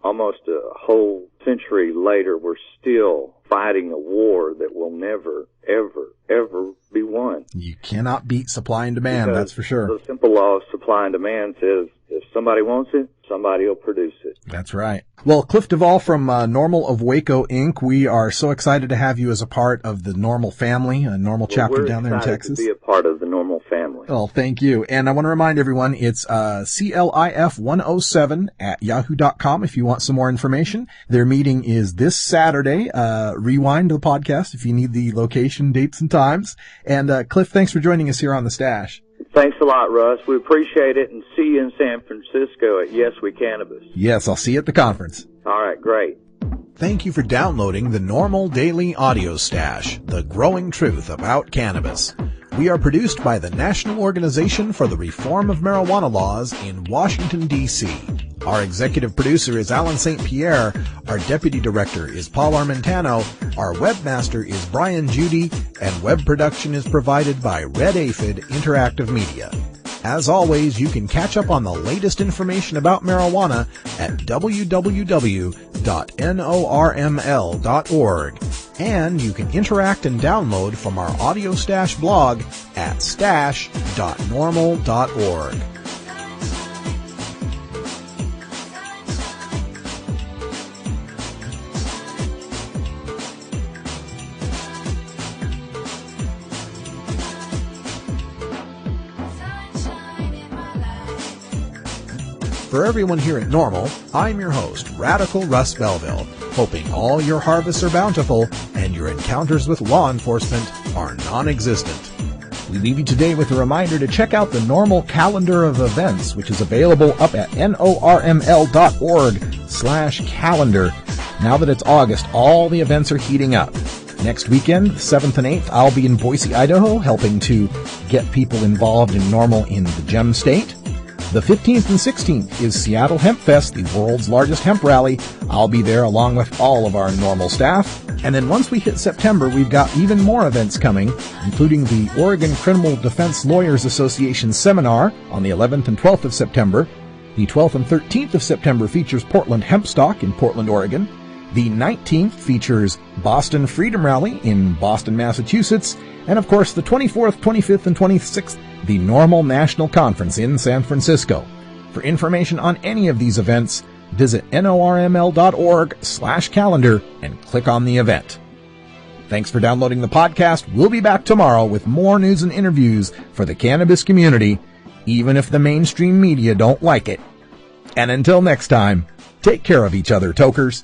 almost a whole century later, we're still fighting a war that will never, ever, ever be won. You cannot beat supply and demand, because that's for sure. The simple law of supply and demand says If somebody wants it, somebody will produce it. That's right. Well, Cliff Duvall from NORML of Waco, Inc., we are so excited to have you as a part of the NORML family, a NORML chapter down there in Texas. We're excited to be a part of the NORML family. Well, thank you. And I want to remind everyone, it's CLIF107 at yahoo.com if you want some more information. Their meeting is this Saturday. Rewind the podcast if you need the location, dates, and times. And Cliff, thanks for joining us here on The Stash. Thanks a lot, Russ. We appreciate it, and see you in San Francisco at Yes We Cannabis. Yes, I'll see you at the conference. All right, great. Thank you for downloading the NORML Daily Audio Stash, the growing truth about cannabis. We are produced by the National Organization for the Reform of Marijuana Laws in Washington, D.C. Our executive producer is Alan St. Pierre. Our deputy director is Paul Armentano. Our webmaster is Brian Judy. And web production is provided by Red Aphid Interactive Media. As always, you can catch up on the latest information about marijuana at www.norml.org. And you can interact and download from our Audio Stash blog at stash.norml.org. For everyone here at NORML, I'm your host, Radical Russ Belville, hoping all your harvests are bountiful and your encounters with law enforcement are non-existent. We leave you today with a reminder to check out the NORML calendar of events, which is available up at norml.org/calendar. Now that it's August, all the events are heating up. Next weekend, the 7th and 8th, I'll be in Boise, Idaho, helping to get people involved in NORML in the Gem State. The 15th and 16th is Seattle Hemp Fest, the world's largest hemp rally. I'll be there along with all of our NORML staff. And then once we hit September, we've got even more events coming, including the Oregon Criminal Defense Lawyers Association Seminar on the 11th and 12th of September. The 12th and 13th of September features Portland Hempstock in Portland, Oregon. The 19th features Boston Freedom Rally in Boston, Massachusetts. And of course, the 24th, 25th, and 26th, the NORML National Conference in San Francisco. For information on any of these events, visit norml.org/calendar and click on the event. Thanks for downloading the podcast. We'll be back tomorrow with more news and interviews for the cannabis community, even if the mainstream media don't like it. And until next time, take care of each other, tokers.